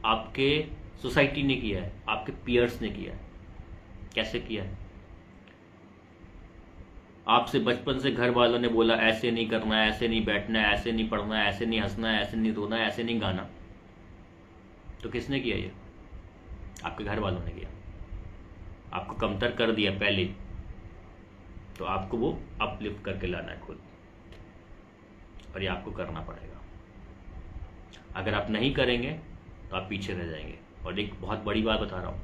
Speaker 1: आपके सोसाइटी ने किया है, आपके पीयर्स ने किया है। कैसे किया है? आपसे बचपन से घर वालों ने बोला ऐसे नहीं करना है, ऐसे नहीं बैठना है, ऐसे नहीं पढ़ना है, ऐसे नहीं हंसना है, ऐसे नहीं रोना है, ऐसे नहीं गाना। तो किसने किया ये? आपके घर वालों ने किया। आपको कमतर कर दिया पहले, तो आपको वो अपलिफ्ट करके लाना है खुद, और ये आपको करना पड़ेगा। अगर आप नहीं करेंगे तो आप पीछे रह जाएंगे। और एक बहुत बड़ी बात बता रहा हूँ,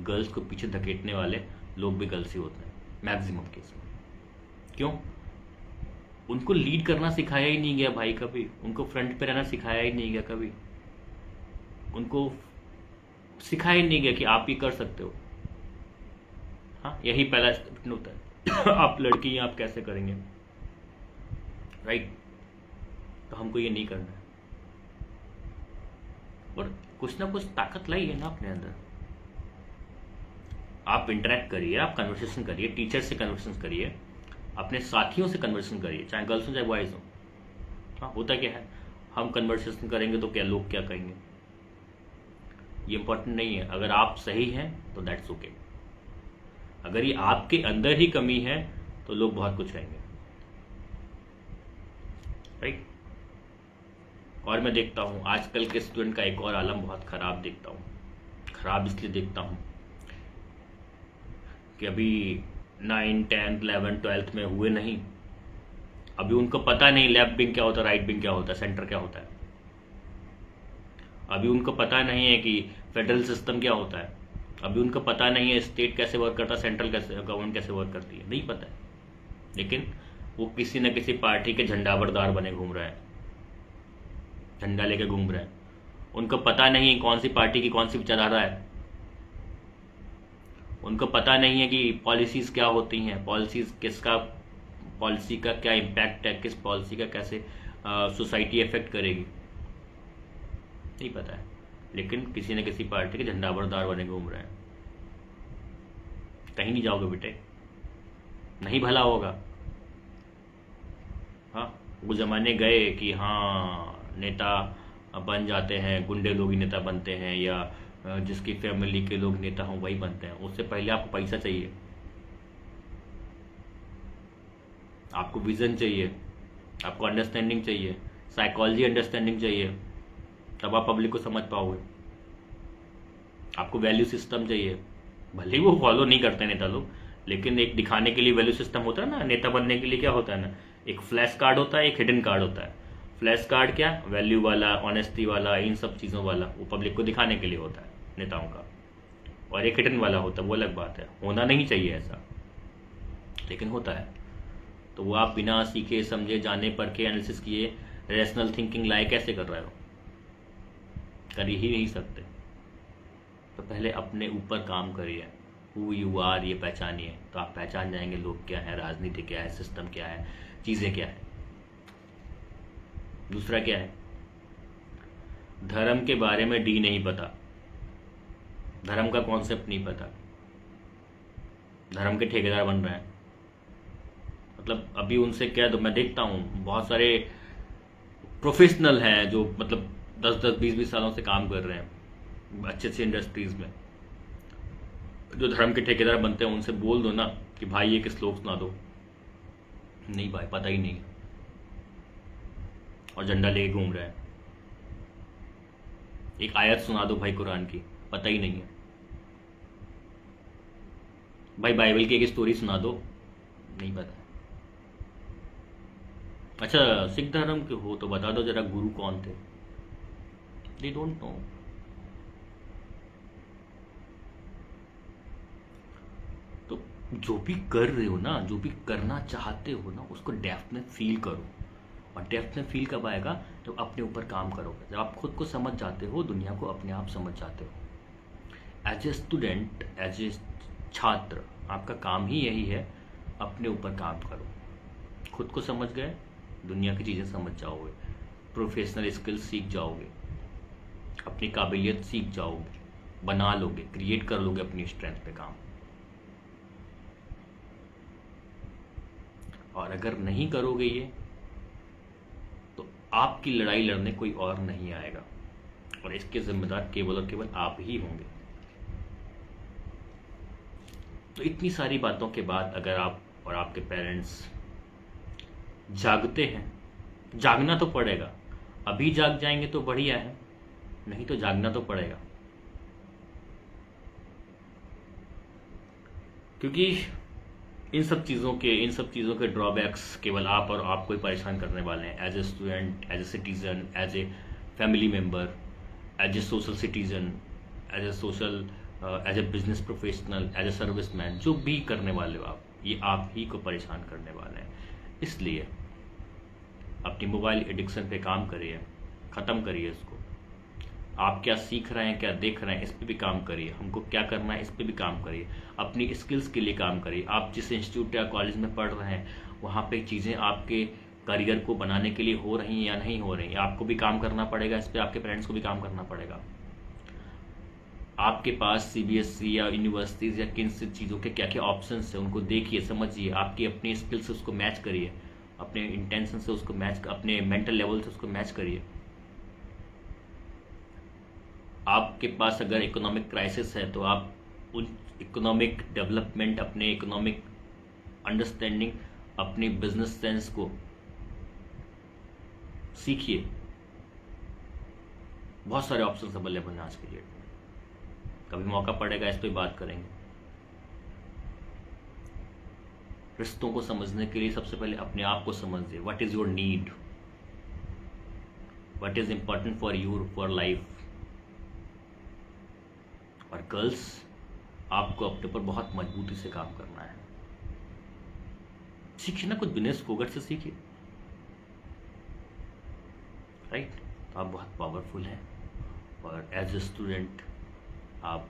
Speaker 1: गर्ल्स को पीछे धकेलने वाले लोग भी गर्ल्स ही होते हैं मैक्सिमम केस में। क्यों? उनको लीड करना सिखाया ही नहीं गया भाई कभी। उनको फ्रंट पे रहना सिखाया ही नहीं गया कभी। उनको सिखाया ही नहीं गया कि आप ही कर सकते हो। हाँ, यही पहला स्टेप होता है। आप लड़की हैं, आप कैसे करेंगे, राइट? तो हमको ये नहीं करना है। और कुछ ना कुछ ताकत लाइए ना अपने अंदर। आप इंटरेक्ट करिए, आप कन्वर्सेशन करिए, टीचर से कन्वर्सेशन करिए, अपने साथियों से कन्वर्सेशन करिए, चाहे गर्ल्स हो चाहे बॉयज हो। हाँ, होता क्या है, हम कन्वर्सेशन करेंगे तो क्या लोग क्या कहेंगे, ये इंपॉर्टेंट नहीं है। अगर आप सही हैं तो दैट्स ओके। अगर ये आपके अंदर ही कमी है तो लोग बहुत कुछ कहेंगे, राइट? और मैं देखता हूँ आजकल के स्टूडेंट का एक और आलम बहुत खराब देखता हूँ। खराब इसलिए देखता हूँ कि अभी 9, 10, 11, 12 में हुए नहीं, अभी उनको पता नहीं लेफ्ट विंग क्या होता है, राइट विंग क्या होता है, सेंटर क्या होता है। अभी उनको पता नहीं है कि फेडरल सिस्टम क्या होता है। अभी उनको पता नहीं है स्टेट कैसे वर्क करता है, सेंट्रल कैसे गवर्नमेंट कैसे वर्क करती है, नहीं पता है। लेकिन वो किसी न किसी पार्टी के झंडाबरदार बने घूम रहे हैं, झंडा लेके घूम रहे हैं। उनको पता नहीं है कौन सी पार्टी की कौन सी विचारधारा है। उनको पता नहीं है कि पॉलिसीज क्या होती हैं, पॉलिसी का क्या इम्पैक्ट है, किस पॉलिसी का कैसे सोसाइटी इफेक्ट करेगी, नहीं पता है। लेकिन किसी न किसी पार्टी के झंडाबरदार बने घूम रहे हैं। कहीं नहीं जाओगे बेटे, नहीं भला होगा। हाँ, वो जमाने गए कि हाँ नेता बन जाते हैं, गुंडे लोग ही नेता बनते हैं, या जिसकी फैमिली के लोग नेता हों वही बनते हैं। उससे पहले आपको पैसा चाहिए, आपको विजन चाहिए, आपको अंडरस्टैंडिंग चाहिए, साइकोलॉजी अंडरस्टैंडिंग चाहिए, तब आप पब्लिक को समझ पाओगे। आपको वैल्यू सिस्टम चाहिए। भले ही वो फॉलो नहीं करते नेता लोग, लेकिन एक दिखाने के लिए वैल्यू सिस्टम होता है ना। नेता बनने के लिए क्या होता है ना एक फ्लैश कार्ड होता है, एक हिडन कार्ड होता है। फ्लैश कार्ड क्या, वैल्यू वाला, ऑनेस्टी वाला, इन सब चीज़ों वाला, वो पब्लिक को दिखाने के लिए होता है नेताओं का। और एक हिडन वाला होता है, वो अलग बात है, होना नहीं चाहिए ऐसा, लेकिन होता है। तो वो आप बिना सीखे समझे जाने परखे एनालिसिस किए रैशनल थिंकिंग लाए कैसे कर रहे हो? कर ही नहीं सकते। तो पहले अपने ऊपर काम करिए, हु यू आर ये पहचानिए, तो आप पहचान जाएंगे लोग क्या है, राजनीति क्या है, सिस्टम क्या है, चीज़ें क्या है। दूसरा क्या है, धर्म के बारे में डी नहीं पता, धर्म का कॉन्सेप्ट नहीं पता, धर्म के ठेकेदार बन रहे हैं। मतलब अभी उनसे क्या, तो मैं देखता हूँ बहुत सारे प्रोफेशनल हैं जो मतलब 10-10, 20-20 सालों से काम कर रहे हैं अच्छे अच्छे इंडस्ट्रीज में, जो धर्म के ठेकेदार बनते हैं उनसे बोल दो ना कि भाई एक श्लोक सुना दो, नहीं भाई पता ही नहीं, और झंडा लेके घूम रहे हैं। एक आयत सुना दो भाई कुरान की, पता ही नहीं है। भाई बाइबल की एक स्टोरी सुना दो, नहीं पता। अच्छा सिख धर्म के हो तो बता दो जरा गुरु कौन थे, दे डोंट नो। तो जो भी कर रहे हो ना, जो भी करना चाहते हो ना, उसको डेप्थ में फील करो। और डेप्थ में फील कब आएगा, तो अपने ऊपर काम करोगे। जब आप खुद को समझ जाते हो, दुनिया को अपने आप समझ जाते हो। As a student, as a छात्र, आपका काम ही यही है, अपने ऊपर काम करो। खुद को समझ गए, दुनिया की चीज़ें समझ जाओगे, प्रोफेशनल स्किल्स सीख जाओगे, अपनी काबिलियत सीख जाओगे, बना लोगे, क्रिएट कर लोगे अपनी स्ट्रेंथ पे काम। और अगर नहीं करोगे ये, तो आपकी लड़ाई लड़ने कोई और नहीं आएगा, और इसके जिम्मेदार केवल और केवल आप ही होंगे। तो इतनी सारी बातों के बाद अगर आप और आपके पेरेंट्स जागते हैं, जागना तो पड़ेगा, अभी जाग जाएंगे तो बढ़िया है, नहीं तो जागना तो पड़ेगा। क्योंकि इन सब चीज़ों के ड्रॉबैक्स केवल आप और आपको ही परेशान करने वाले हैं। As a student, as a citizen, as a family member, as a social citizen, as a business professional, as a serviceman, जो भी करने वाले हो आप, ये आप ही को परेशान करने वाले हैं। इसलिए अपनी मोबाइल एडिक्शन पे काम करिए, ख़त्म करिए इसको। आप क्या सीख रहे हैं, क्या देख रहे हैं, इस पे भी काम करिए। हमको क्या करना है, इस पे भी काम करिए। अपनी स्किल्स के लिए काम करिए। आप जिस इंस्टीट्यूट या कॉलेज में पढ़ रहे हैं, वहाँ पे चीज़ें आपके करियर को बनाने के लिए हो रही हैं या नहीं हो रही हैं, आपको भी काम करना पड़ेगा इस पर, आपके पेरेंट्स को भी काम करना पड़ेगा। आपके पास सीबीएसई या यूनिवर्सिटीज़ या किन से चीज़ों के क्या क्या ऑप्शंस है, उनको देखिए, समझिए, आपकी अपनी स्किल से उसको मैच करिए, अपने इंटेंशन से उसको मैच, अपने मेंटल लेवल से उसको मैच करिए। आपके पास अगर इकोनॉमिक क्राइसिस है, तो आप उन इकोनॉमिक डेवलपमेंट, अपने इकोनॉमिक अंडरस्टैंडिंग, अपनी बिजनेस सेंस को सीखिए। बहुत सारे ऑप्शंस अवेलेबल हैं आज के डेट में। कभी मौका पड़ेगा इस पे बात करेंगे। रिश्तों को समझने के लिए सबसे पहले अपने आप को समझिए। What is your need, what is important for you, for life. और गर्ल्स, आपको अपने ऊपर बहुत मजबूती से काम करना है। सीखिए ना, कुछ बिजनेस फोगट से सीखिए, राइट। तो आप बहुत पावरफुल हैं, और एज ए स्टूडेंट आप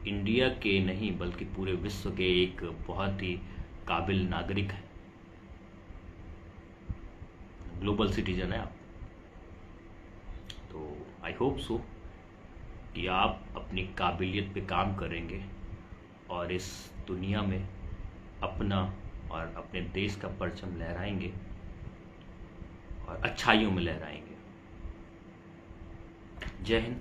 Speaker 1: इंडिया के नहीं बल्कि पूरे विश्व के एक बहुत ही काबिल नागरिक हैं, ग्लोबल सिटीजन है आप। तो आई होप सो कि आप अपनी काबिलियत पे काम करेंगे और इस दुनिया में अपना और अपने देश का परचम लहराएंगे और अच्छाइयों में लहराएंगे। जय हिंद।